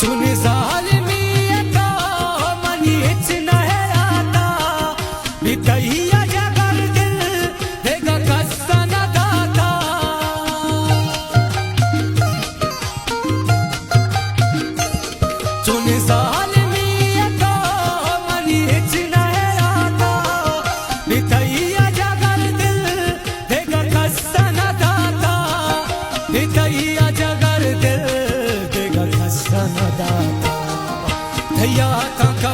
सुन जालिमियता money hitch नहीं आता बितैया जगर दिल देगा कस्सा न दाता सुन जालिमियता मनी हिच नहीं आता बितैया जगर दिल देगा कस्सा न दाता बितैया जगर दिल देगा कस्सा न दाता धैया का